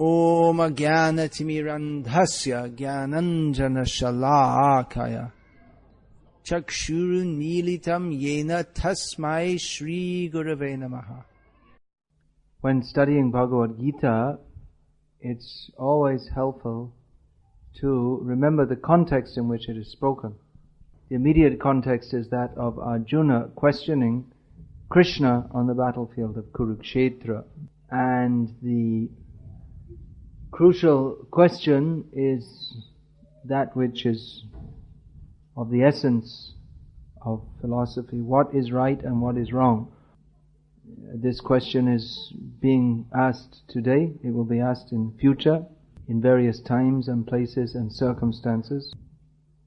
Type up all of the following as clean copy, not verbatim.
Om Jnanatimirandhasya Jnananjana Shalakaya Chakshurun Militam Yena Tasmai Shri Gurave Namaha. When studying Bhagavad-gita, it's always helpful to remember the context in which it is spoken. The immediate context is that of Arjuna questioning Krishna on the battlefield of Kurukshetra. And the crucial question is that which is of the essence of philosophy. What is right and what is wrong? This question is being asked today. It will be asked in future, in various times and places and circumstances.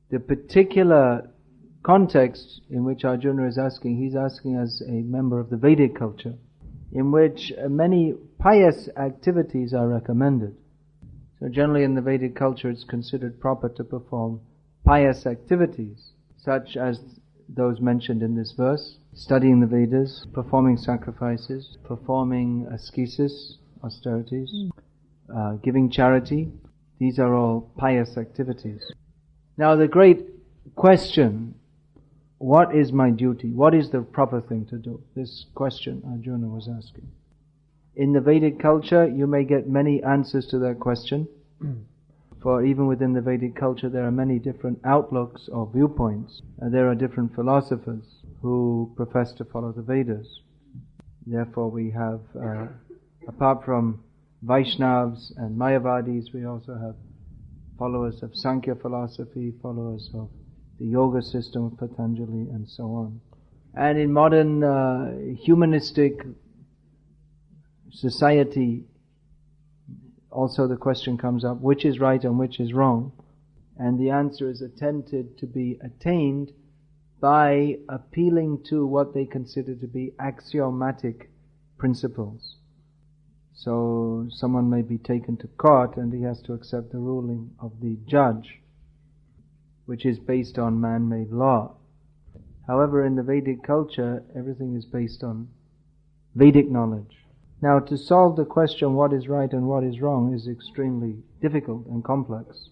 The particular context in which Arjuna is asking, he's asking as a member of the Vedic culture, in which many pious activities are recommended. So generally in the Vedic culture it's considered proper to perform pious activities, such as those mentioned in this verse: studying the Vedas, performing sacrifices, performing ascesis, austerities, giving charity. These are all pious activities. Now the great question, what is my duty? What is the proper thing to do? This question Arjuna was asking. In the Vedic culture, you may get many answers to that question. For even within the Vedic culture, there are many different outlooks or viewpoints. There are different philosophers who profess to follow the Vedas. Therefore, we have, apart from Vaishnavas and Mayavadis, we also have followers of Sankhya philosophy, followers of the yoga system of Patanjali, and so on. And in modern humanistic society, also the question comes up, which is right and which is wrong? And the answer is attempted to be attained by appealing to what they consider to be axiomatic principles. So someone may be taken to court and he has to accept the ruling of the judge, which is based on man-made law. However, in the Vedic culture, everything is based on Vedic knowledge. Now, to solve the question what is right and what is wrong is extremely difficult and complex.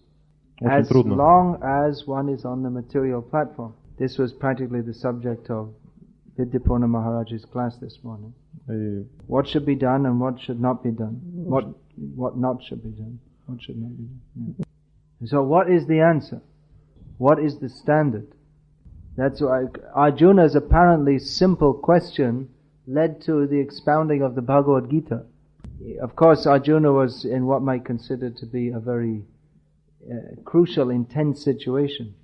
As long as one is on the material platform. This was practically the subject of Vidyapurna Maharaj's class this morning. What should be done and what should not be done. What not should be done. What should not be done. Yeah. So what is the answer? What is the standard? That's why Arjuna's apparently simple question led to the expounding of the Bhagavad-gita. Of course, Arjuna was in what might consider to be a very crucial, intense situation.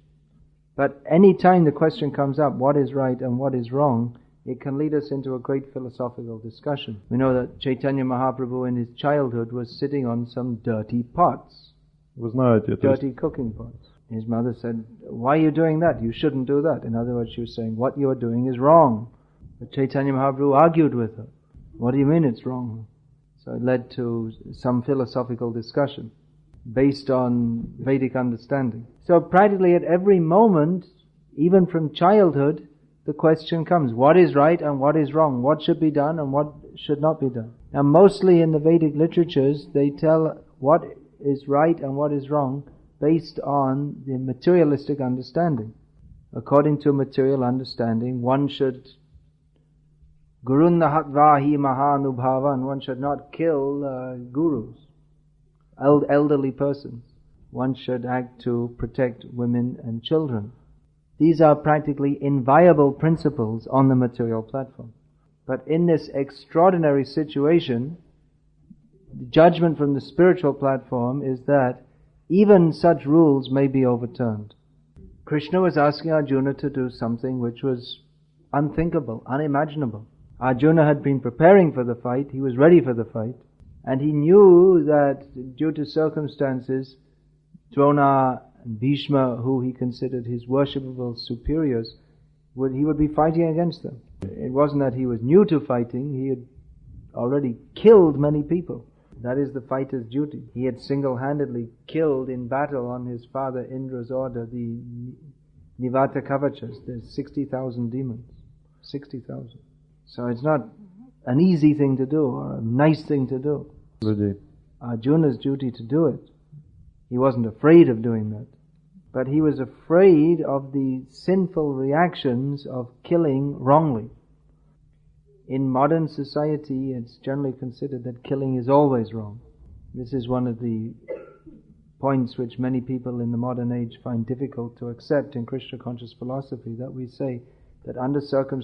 But any time the question comes up, what is right and what is wrong, it can lead us into a great philosophical discussion. We know that Chaitanya Mahaprabhu in his childhood was sitting on some dirty pots. Dirty cooking pots. His mother said, why are you doing that? You shouldn't do that. In other words, she was saying, what you are doing is wrong. But Chaitanya Mahaprabhu argued with her. What do you mean it's wrong? So it led to some philosophical discussion based on Vedic understanding. So practically at every moment, even from childhood, the question comes, what is right and what is wrong? What should be done and what should not be done? Now mostly in the Vedic literatures, they tell what is right and what is wrong based on the materialistic understanding. According to material understanding, one should Gurunnahatvahi Mahanubhavan, one should not kill gurus, elderly persons. One should act to protect women and children. These are practically inviolable principles on the material platform. But in this extraordinary situation, the judgment from the spiritual platform is that even such rules may be overturned. Krishna was asking Arjuna to do something which was unthinkable, unimaginable. Arjuna had been preparing for the fight, he was ready for the fight, and he knew that due to circumstances, Drona and Bhishma, who he considered his worshipable superiors, he would be fighting against them. It wasn't that he was new to fighting, he had already killed many people. That is the fighter's duty. He had single-handedly killed in battle on his father Indra's order the Nivata Kavachas. There's 60,000 demons. 60,000. So it's not an easy thing to do or a nice thing to do. Arjuna's duty to do it. He wasn't afraid of doing that. But he was afraid of the sinful reactions of killing wrongly. In modern society, it's generally considered that killing is always wrong. This is one of the points which many people in the modern age find difficult to accept in Krishna conscious philosophy, that we say that under certain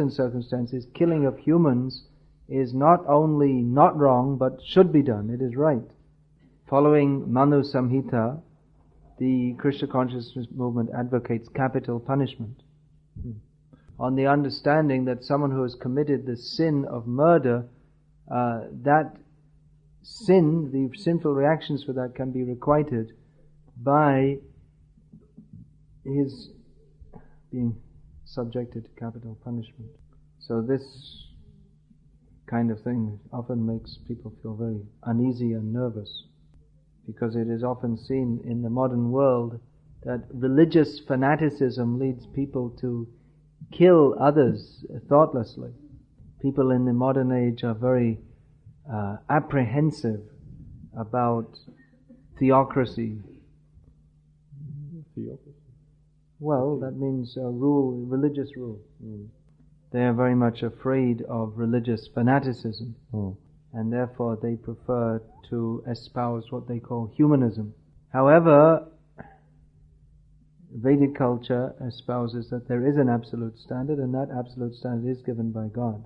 circumstances, killing of humans is not only not wrong, but should be done. It is right. Following Manu Samhita, the Krishna consciousness movement advocates capital punishment, on the understanding that someone who has committed the sin of murder, that sin, the sinful reactions for that can be requited by his being subjected to capital punishment. So this kind of thing often makes people feel very uneasy and nervous, because it is often seen in the modern world that religious fanaticism leads people to kill others thoughtlessly. People in the modern age are very apprehensive about theocracy. Well, that means rule, religious rule. They are very much afraid of religious fanaticism, and therefore they prefer to espouse what they call humanism. However, Vedic culture espouses that there is an absolute standard, and that absolute standard is given by God.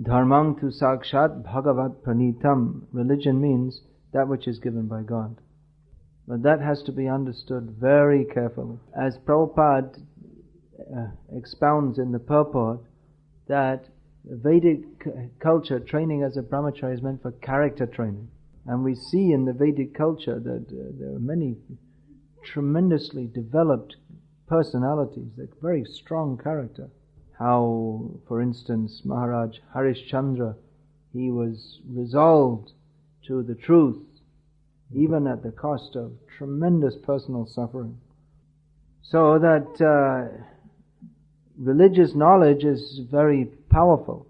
Dharmang tu sakshat bhagavat pranitam. Religion means that which is given by God. But that has to be understood very carefully. As Prabhupada expounds in the purport, that Vedic culture, training as a brahmachari, is meant for character training. And we see in the Vedic culture that there are many tremendously developed personalities, like very strong character. How, for instance, Maharaj Harishchandra, he was resolved to the truth, even at the cost of tremendous personal suffering. So that religious knowledge is very powerful.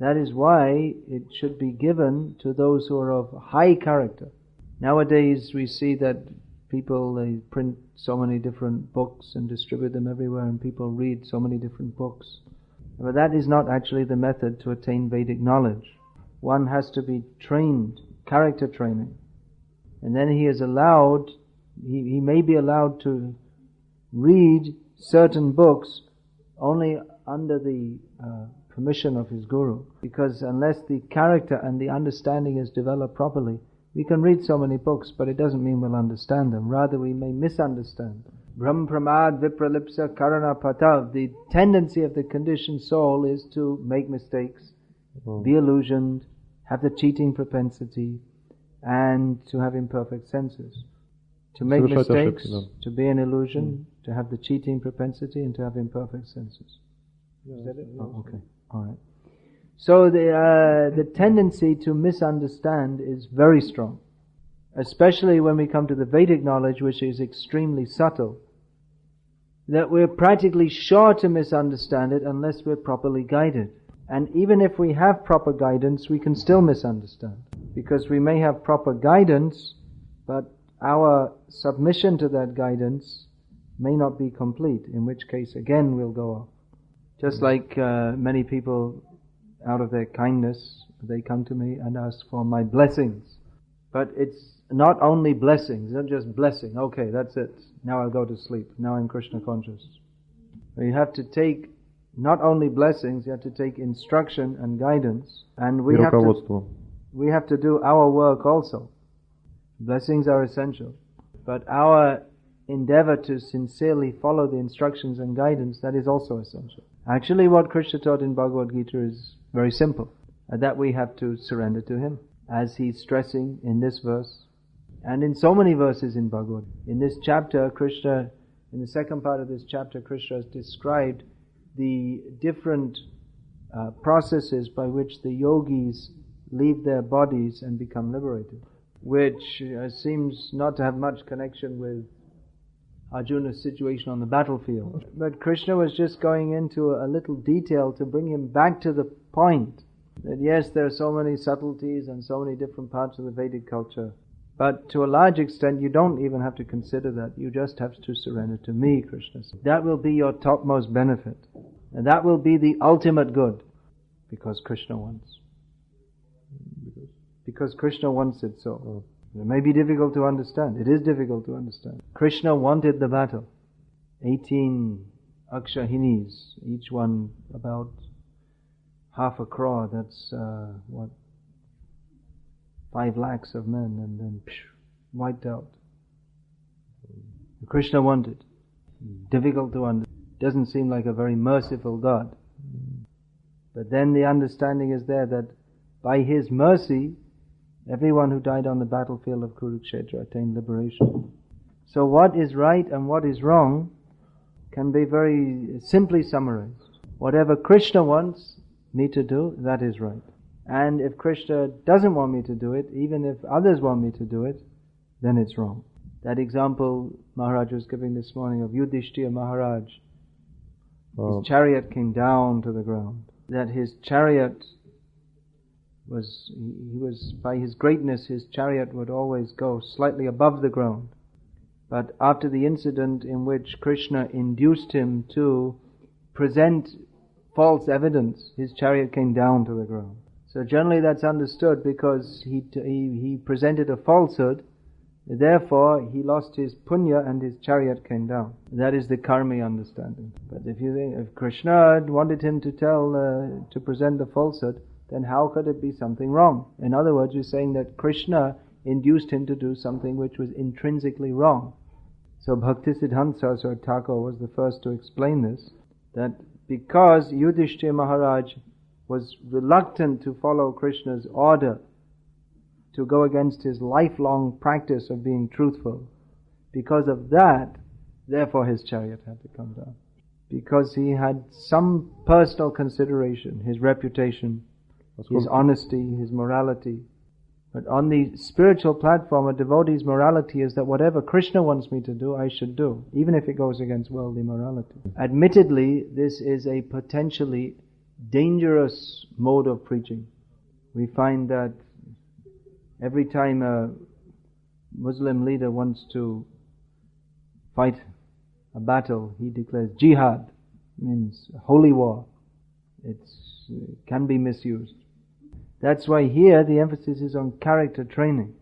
That is why it should be given to those who are of high character. Nowadays we see that people, they print so many different books and distribute them everywhere, and people read so many different books. But that is not actually the method to attain Vedic knowledge. One has to be trained, character training. And then he is allowed, he may be allowed to read certain books only under the permission of his guru. Because unless the character and the understanding is developed properly, we can read so many books, but it doesn't mean we'll understand them. Rather, we may misunderstand. Brahm pramad vipralipsa karana patav. The tendency of the conditioned soul is to make mistakes, be illusioned, have the cheating propensity, and to have imperfect senses. To make mistakes, to be an illusion, to have the cheating propensity, and to have imperfect senses. Is that it? Oh, okay. All right. So the tendency to misunderstand is very strong, especially when we come to the Vedic knowledge, which is extremely subtle, that we're practically sure to misunderstand it unless we're properly guided. And even if we have proper guidance, we can still misunderstand, because we may have proper guidance, but our submission to that guidance may not be complete, in which case again we'll go off. Just like many people, out of their kindness, they come to me and ask for my blessings. But it's not only blessings, not just blessing. Okay, that's it. Now I'll go to sleep. Now I'm Krishna conscious. You have to take not only blessings, you have to take instruction and guidance. And we have to do our work also. Blessings are essential. But our endeavor to sincerely follow the instructions and guidance, that is also essential. Actually, what Krishna taught in Bhagavad-gita is very simple, that we have to surrender to Him, as He's stressing in this verse, and in so many verses in Bhagavad. In this chapter, Krishna, in the second part of this chapter, Krishna has described the different processes by which the yogis leave their bodies and become liberated, which seems not to have much connection with Arjuna's situation on the battlefield. But Krishna was just going into a little detail to bring him back to the point That yes, there are so many subtleties and so many different parts of the Vedic culture, but to a large extent you don't even have to consider that. You just have to surrender to me, Krishna says. That will be your topmost benefit. And that will be the ultimate good. Because Krishna wants. Because Krishna wants it so. It may be difficult to understand. It is difficult to understand. Krishna wanted the battle. 18 Akshahinis, each one about 500 crore, that's 5 lakhs of men, and then wiped out. Krishna wanted. Difficult to understand. Doesn't seem like a very merciful God. But then the understanding is there that by His mercy, everyone who died on the battlefield of Kurukshetra attained liberation. So what is right and what is wrong can be very simply summarized. Whatever Krishna wants me to do, that is right. And if Krishna doesn't want me to do it, even if others want me to do it, then it's wrong. That example Maharaj was giving this morning of Yudhishthira Maharaj. His chariot came down to the ground. That his chariot was by his greatness, his chariot would always go slightly above the ground. But after the incident in which Krishna induced him to present false evidence, his chariot came down to the ground. So generally that's understood because he presented a falsehood, therefore he lost his punya and his chariot came down. That is the karmi understanding. But if Krishna wanted him to present the falsehood, then how could it be something wrong? In other words, you're saying that Krishna induced him to do something which was intrinsically wrong. So Bhaktisiddhanta Saraswati Thakur was the first to explain this, that because Yudhishthira Maharaj was reluctant to follow Krishna's order to go against his lifelong practice of being truthful, because of that, therefore his chariot had to come down. Because he had some personal consideration, his reputation, his honesty, his morality. But on the spiritual platform, a devotee's morality is that whatever Krishna wants me to do, I should do, even if it goes against worldly morality. Admittedly, this is a potentially dangerous mode of preaching. We find that every time a Muslim leader wants to fight a battle, he declares jihad, means holy war. It can be misused. That's why here the emphasis is on character training.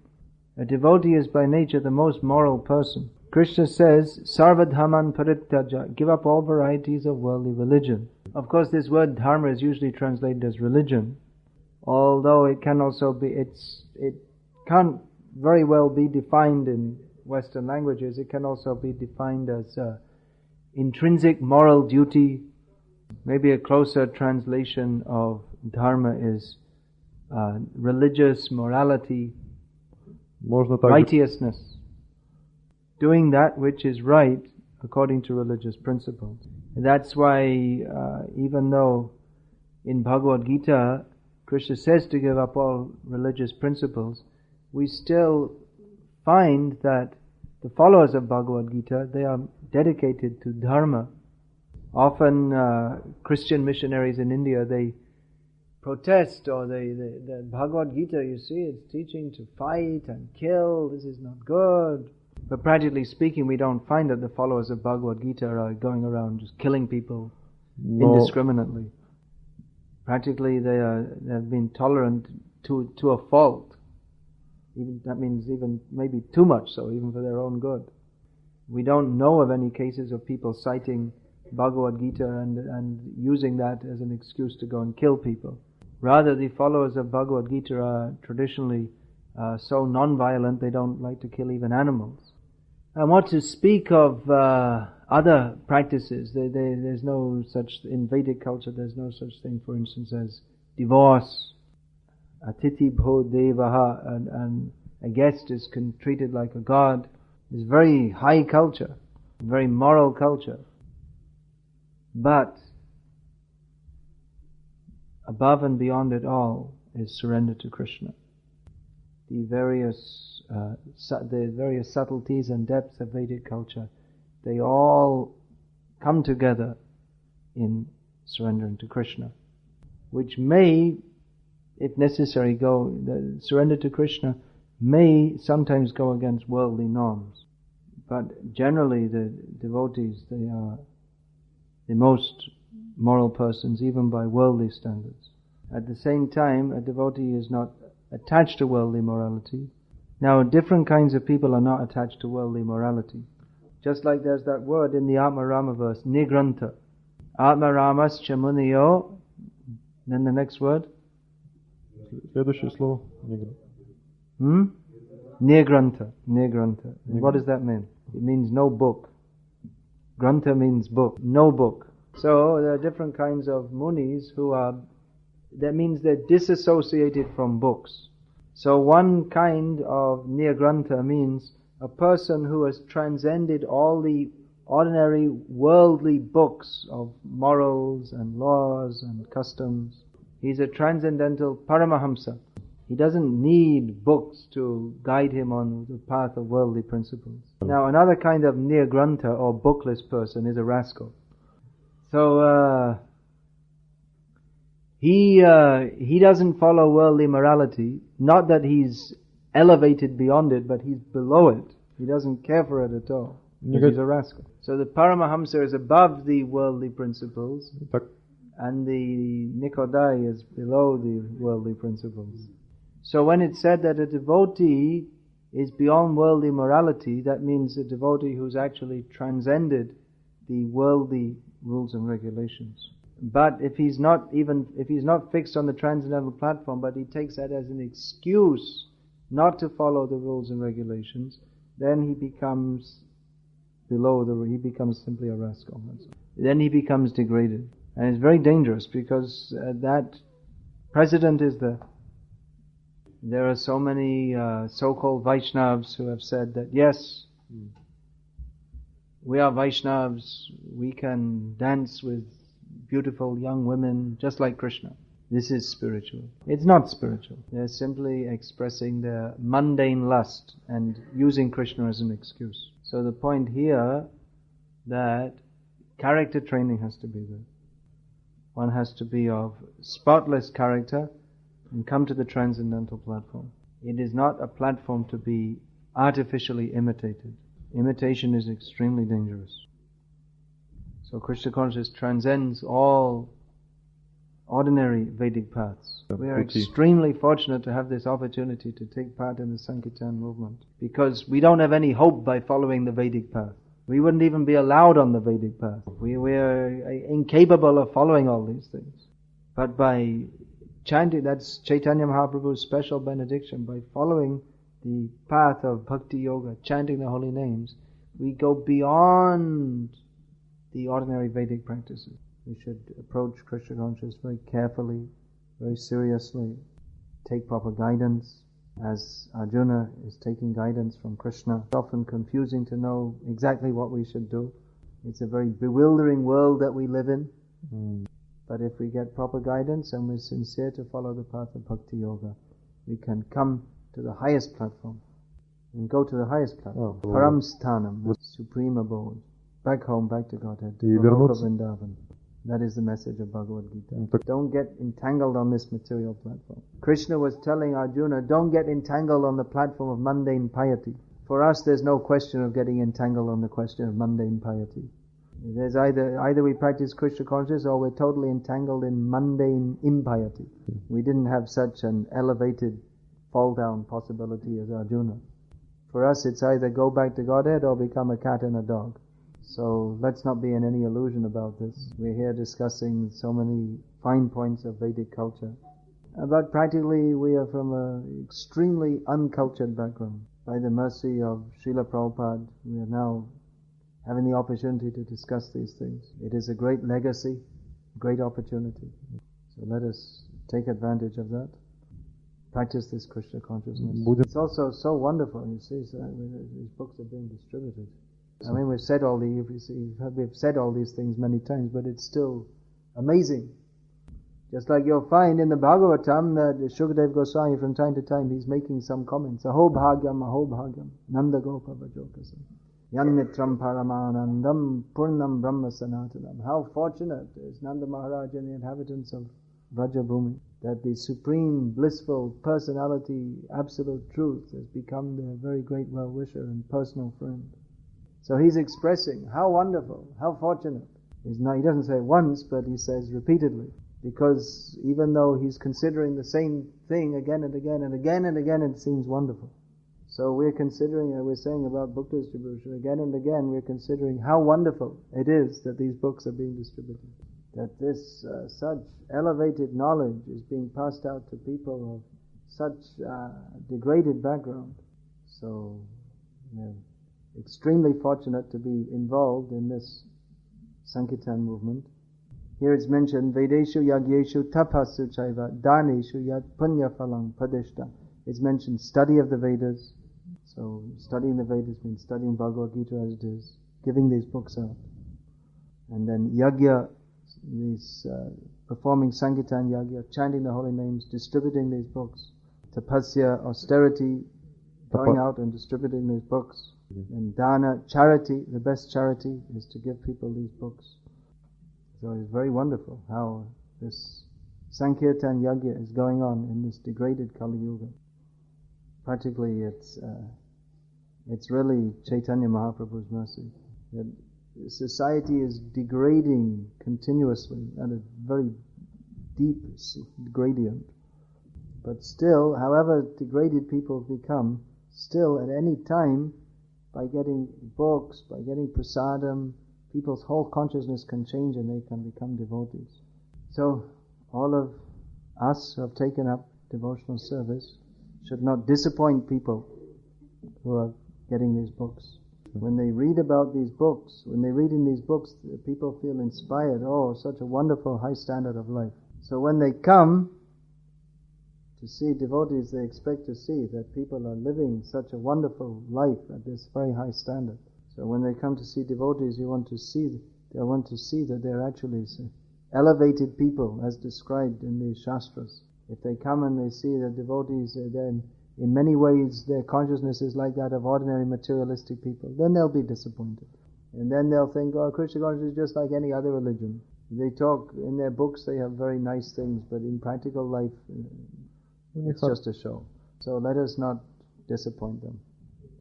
A devotee is by nature the most moral person. Krishna says, Sarvadhaman parityaja, give up all varieties of worldly religion. Of course, this word dharma is usually translated as religion, although it can also be, it can't very well be defined in Western languages. It can also be defined as intrinsic moral duty. Maybe a closer translation of dharma is religious morality, righteousness, doing that which is right according to religious principles. And that's why even though in Bhagavad-gita Krishna says to give up all religious principles, we still find that the followers of Bhagavad-gita, they are dedicated to dharma. Often Christian missionaries in India, they protest, or the Bhagavad-gita, you see, it's teaching to fight and kill, this is not good. But practically speaking, we don't find that the followers of Bhagavad-gita are going around just killing people indiscriminately. Practically they have been tolerant to a fault. Even, that means even maybe too much so, even for their own good. We don't know of any cases of people citing Bhagavad-gita and using that as an excuse to go and kill people. Rather, the followers of Bhagavad-gita are traditionally so non-violent, they don't like to kill even animals. And what to speak of other practices? There's no such, in Vedic culture, there's no such thing, for instance, as divorce. Atiti bho devaha, and a guest is treated like a god. It's very high culture, very moral culture. But above and beyond it all is surrender to Krishna. The various subtleties and depths of Vedic culture, they all come together in surrendering to Krishna, which may if necessary, surrender to Krishna may sometimes go against worldly norms. But generally the devotees, they are the most moral persons, even by worldly standards. At the same time, a devotee is not attached to worldly morality. Now, different kinds of people are not attached to worldly morality. Just like there's that word in the Atma Rama verse, nigranta. Atma Ramas Chamuniyo. Then the next word? Следующее слово. Nigranta. Nigranta. What does that mean? It means no book. Granta means book. No book. So there are different kinds of munis who are, that means they're disassociated from books. So one kind of Nigranta means a person who has transcended all the ordinary worldly books of morals and laws and customs. He's a transcendental Paramahamsa. He doesn't need books to guide him on the path of worldly principles. Now another kind of Nigranta or bookless person is a rascal. So he doesn't follow worldly morality, not that he's elevated beyond it, but he's below it. He doesn't care for it at all. He's a rascal. So the Paramahamsa is above the worldly principles, and the Nikodai is below the worldly principles. So when it's said that a devotee is beyond worldly morality, that means a devotee who's actually transcended the worldly rules and regulations. But if he's not fixed on the transcendental platform, but he takes that as an excuse not to follow the rules and regulations, then he becomes he becomes simply a rascal. Then he becomes degraded. And it's very dangerous because that precedent is there are so many so-called Vaishnavas who have said that, yes, we are Vaishnavas, we can dance with beautiful young women just like Krishna. This is spiritual. It's not spiritual. They're simply expressing their mundane lust and using Krishna as an excuse. So the point here that character training has to be there. One has to be of spotless character and come to the transcendental platform. It is not a platform to be artificially imitated. Imitation is extremely dangerous. So Krishna consciousness transcends all ordinary Vedic paths. We are extremely fortunate to have this opportunity to take part in the Sankirtan movement, because we don't have any hope by following the Vedic path. We wouldn't even be allowed on the Vedic path. We are incapable of following all these things. But by chanting, that's Chaitanya Mahaprabhu's special benediction, by following the path of Bhakti Yoga, chanting the holy names, we go beyond the ordinary Vedic practices. We should approach Krishna consciousness very carefully, very seriously, take proper guidance, as Arjuna is taking guidance from Krishna. It's often confusing to know exactly what we should do. It's a very bewildering world that we live in. But if we get proper guidance and we're sincere to follow the path of Bhakti Yoga, we can come to the highest platform and go to the highest platform. Param Sthanam, the supreme abode. Back home, back to Godhead, to Goloka Vrindavan. That is the message of Bhagavad-gita. Don't get entangled on this material platform. Krishna was telling Arjuna, don't get entangled on the platform of mundane piety. For us, there's no question of getting entangled on the question of mundane piety. There's either we practice Krishna consciousness or we're totally entangled in mundane impiety. We didn't have such an elevated fall-down possibility as Arjuna. For us, it's either go back to Godhead or become a cat and a dog. So let's not be in any illusion about this. We're here discussing so many fine points of Vedic culture. But practically we are from an extremely uncultured background. By the mercy of Srila Prabhupada, we are now having the opportunity to discuss these things. It is a great legacy, great opportunity. So let us take advantage of that. Practice this Krishna consciousness. It's also so wonderful, you see, these books are being distributed. I mean, we've said all these things many times, but it's still amazing. Just like you'll find in the Bhagavatam that Shukadev Goswami from time to time he's making some comments. Aho bhagyam, nanda gopa vajokasam, yanmitram paramanandam, purnam brahma sanatanam. How fortunate is Nanda Maharaj and the inhabitants of Vrajabhumi. that the supreme blissful personality, absolute truth, has become their very great well-wisher and personal friend. So he's expressing how wonderful, how fortunate. He doesn't say it once, but he says repeatedly, because even though he's considering the same thing again and again and again and again, it seems wonderful. So we're considering, we're saying about book distribution again and again, we're considering how wonderful it is that these books are being distributed. That this such elevated knowledge is being passed out to people of such degraded background. So we're extremely fortunate to be involved in this Sankirtan movement. Here it's mentioned, Vedeshu Yagyeshu Tapasu Chaiva Daneshu Yat Punya Phalang Pradeshta. It's mentioned study of the Vedas. So studying the Vedas means studying Bhagavad-gita as it is, giving these books out. And then Yagya, these performing Sankirtan Yagya, chanting the holy names, distributing these books. Tapasya, austerity, going out and distributing these books. And Dana, charity, the best charity is to give people these books. So it's very wonderful how this Sankirtan Yagya is going on in this degraded Kali Yuga. Practically it's really Chaitanya Mahaprabhu's mercy that society is degrading continuously at a very deep gradient. But still, however degraded people become, still at any time, by getting books, by getting prasadam, people's whole consciousness can change and they can become devotees. So all of us who have taken up devotional service should not disappoint people who are getting these books. When they read about these books, when they read in these books, people feel inspired. Oh, such a wonderful high standard of life. So when they come to see devotees, they expect to see that people are living such a wonderful life at this very high standard. So when they come to see devotees, they want to see that they're actually elevated people as described in the Shastras. If they come and they see that devotees, then in many ways their consciousness is like that of ordinary materialistic people, then they'll be disappointed. And then they'll think, oh, Krishna consciousness is just like any other religion. They talk, in their books they have very nice things, but in practical life it's just a show. So let us not disappoint them.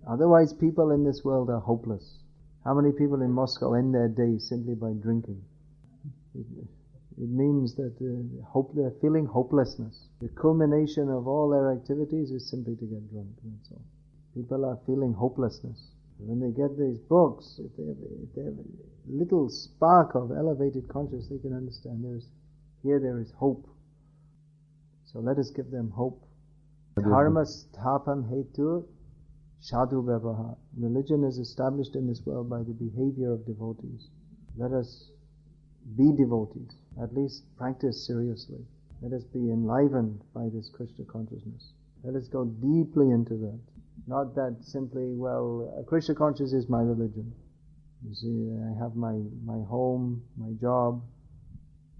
Otherwise people in this world are hopeless. How many people in Moscow end their day simply by drinking? It means that they're feeling hopelessness. The culmination of all their activities is simply to get drunk, that's all. People are feeling hopelessness. When they get these books, if they have a little spark of elevated consciousness, they can understand there is hope. So let us give them hope. Dharma sthapam hetu sadhu vyavaha. Religion is established in this world by the behavior of devotees. Let us be devotees. At least practice seriously. Let us be enlivened by this Krishna consciousness. Let us go deeply into that. Not that simply, Krishna consciousness is my religion. You see, I have my home, my job,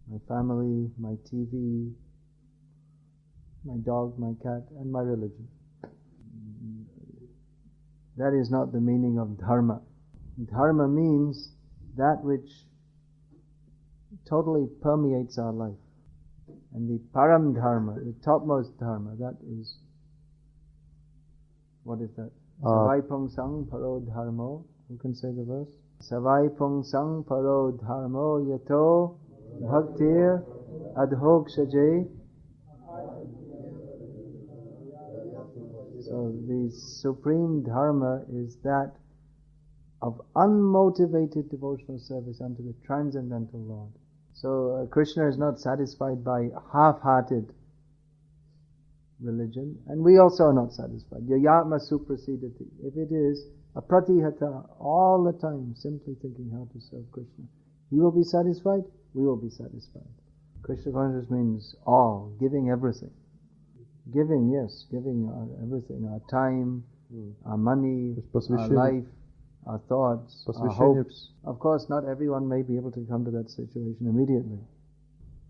my family, my TV, my dog, my cat, and my religion. That is not the meaning of dharma. Dharma means that which totally permeates our life. And the param dharma, the topmost dharma, that is, what is that? Savai pung sang paro dharmo. Who can say the verse? Savai pung sang paro dharmo yato bhaktir adhok shaje. So the supreme dharma is that of unmotivated devotional service unto the transcendental Lord. So Krishna is not satisfied by half-hearted religion, and we also are not satisfied. Yayatma suprasidati. If it is a pratihata, all the time simply thinking how to serve Krishna, he will be satisfied, we will be satisfied. Krishna consciousness means all, giving everything. Giving, yes, giving everything, our time, our money, our life, our thoughts, our hopes. Of course, not everyone may be able to come to that situation immediately.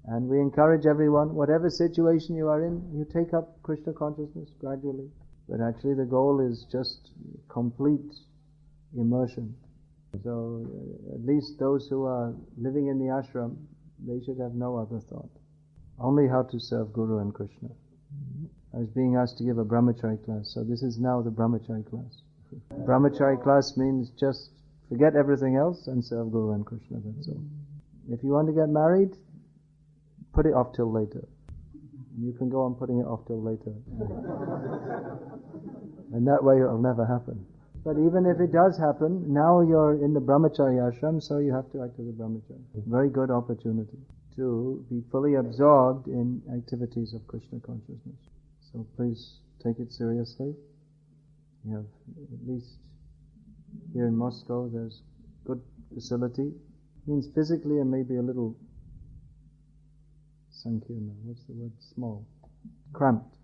And we encourage everyone, whatever situation you are in, you take up Krishna consciousness gradually. But actually the goal is just complete immersion. So at least those who are living in the ashram, they should have no other thought. Only how to serve Guru and Krishna. I was being asked to give a brahmachari class, so this is now the brahmachari class. Brahmachari class means just forget everything else and serve Guru and Krishna, that's all. If you want to get married, put it off till later. You can go on putting it off till later. And that way it'll never happen. But even if it does happen, now you're in the brahmachari ashram, so you have to act as a brahmachari. Very good opportunity to be fully absorbed in activities of Krishna consciousness. So please take it seriously. You have, at least here in Moscow, there's good facility. Means physically and maybe a little sankirna. What's the word? Small. Cramped.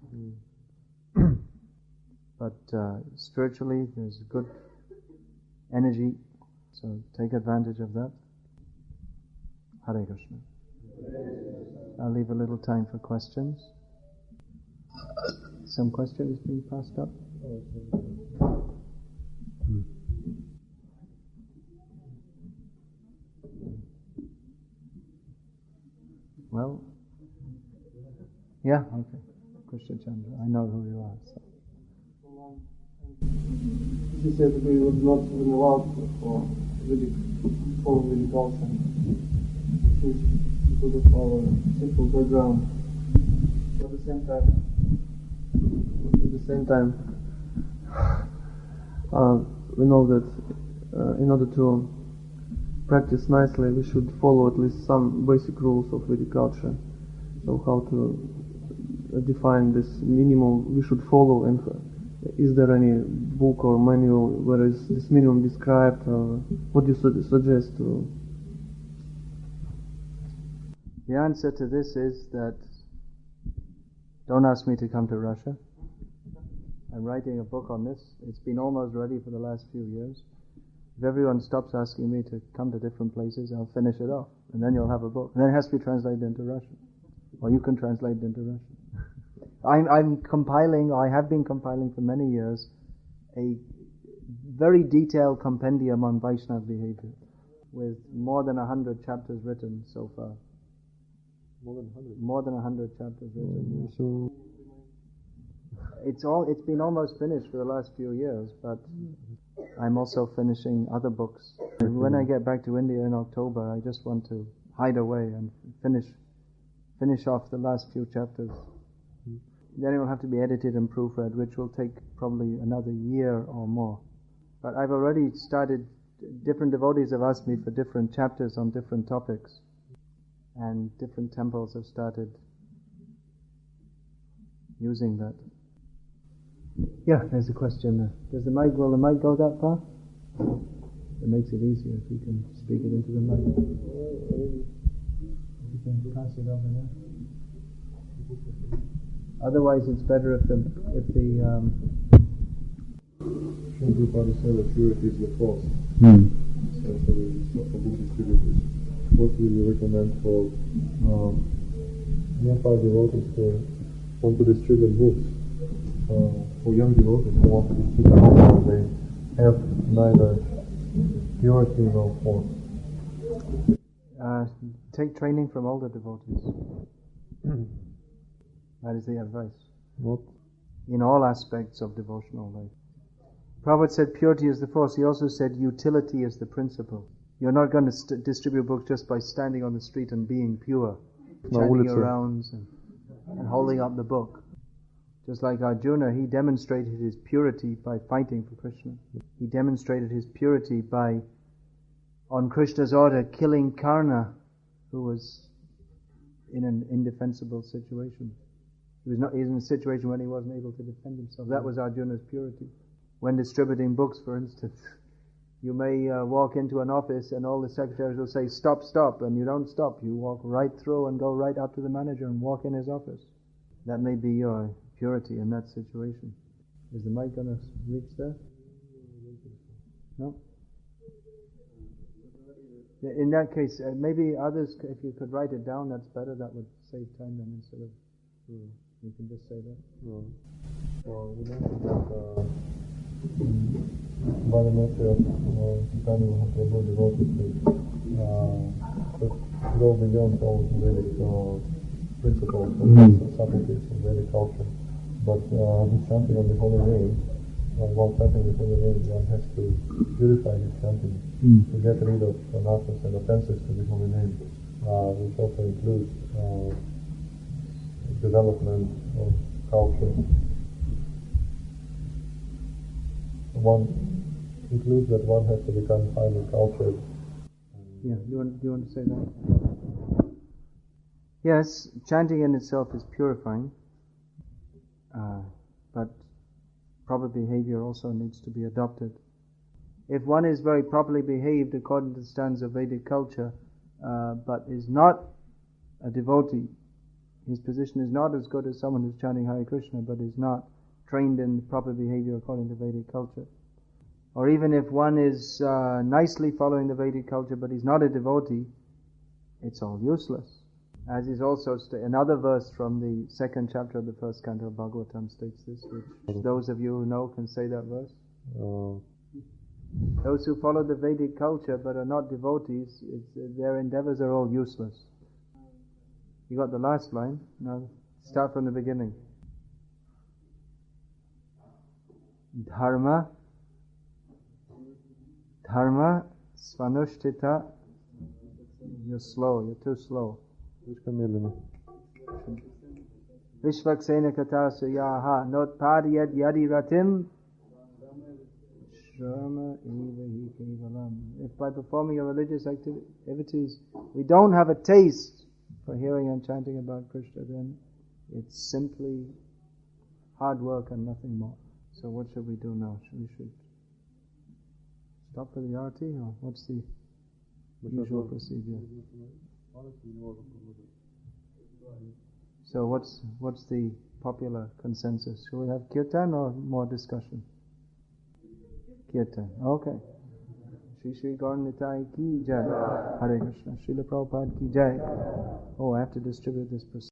But spiritually, there's good energy, so take advantage of that. Hare Krishna. I'll leave a little time for questions. Some questions being passed up? Well, yeah, okay. Krishna Chandra, I know who you are. So. She said that we would not even allowed for Vedic, follow Vedic culture. Because of our simple background. But at the same time, we know that in order to practice nicely, we should follow at least some basic rules of Vedic culture. So how to define this minimum we should follow, and is there any book or manual where is this minimum described? What do you suggest to? The answer to this is that don't ask me to come to Russia. I'm writing a book on this. It's been almost ready for the last few years. If everyone stops asking me to come to different places, I'll finish it off, and then you'll have a book. And then it has to be translated into Russian, or you can translate it into Russian. I'm compiling, I have been compiling for many years, a very detailed compendium on Vaishnava behavior, with more than 100 chapters written so far. More than 100 chapters written. So it's been almost finished for the last few years, but I'm also finishing other books. And when I get back to India in October, I just want to hide away and finish off the last few chapters. Then it will have to be edited and proofread, which will take probably another year or more. But I've already started, different devotees have asked me for different chapters on different topics, and different temples have started using that. Yeah, there's a question there. Will the mic go that far? It makes it easier if you can speak it into the mic. You can pass it over there. Otherwise, it's better if the Prabhupada said that purity is the force. So it's not for book distributors. What will you recommend for nearby devotees who want to distribute books? For young devotees who want to distribute books, they have neither purity nor force. Take training from older devotees. That is the advice. What? In all aspects of devotional life. Prabhupada said purity is the force. He also said utility is the principle. You're not going to distribute books just by standing on the street and being pure, chanting your rounds and holding up the book. Just like Arjuna, he demonstrated his purity by fighting for Krishna. He demonstrated his purity by, on Krishna's order, killing Krsna, who was in an indefensible situation. He was in a situation when he wasn't able to defend himself. That was Arjuna's purity. When distributing books, for instance, you may walk into an office and all the secretaries will say, stop, stop, and you don't stop. You walk right through and go right up to the manager and walk in his office. That may be your purity in that situation. Is the mic going to reach there? No? In that case, maybe others, if you could write it down, that's better. That would save time then instead of... You can just say that. Well, we mentioned that by the nature of time we have to able devotees to go beyond all Vedic principles and subtleties of Vedic culture. But the chanting of the holy name, while chanting the holy name, one has to purify his chanting to get rid of anarthas and offenses to the holy name, which also includes development of culture. One includes that one has to become highly cultured. Yeah, do you want to say that? Yes, chanting in itself is purifying, but proper behavior also needs to be adopted. If one is very properly behaved according to the standards of Vedic culture, but is not a devotee, his position is not as good as someone who's chanting Hare Krishna, but is not trained in proper behavior according to Vedic culture. Or even if one is nicely following the Vedic culture, but he's not a devotee, it's all useless. As is also another verse from the second chapter of the first canto of Bhagavatam states this, which those of you who know can say that verse. Those who follow the Vedic culture but are not devotees, their endeavors are all useless. You got the last line? Now start from the beginning. Dharma svanushtita. You're slow, you're too slow. Vishvaksena katasa yaha notpadyad yadi ratim shrama eva hi kevalam. If by performing a religious activities we don't have a taste for hearing and chanting about Krishna, then it's simply hard work and nothing more. So what should we do now? We should stop for the arati, or what's the usual procedure? So what's the popular consensus? Should we have kirtan or more discussion? Kirtan. Okay. Shri Shri Gaur Nitai ki jai. Hare Krishna. Srila Prabhupada ki jai. Oh, I have to distribute this.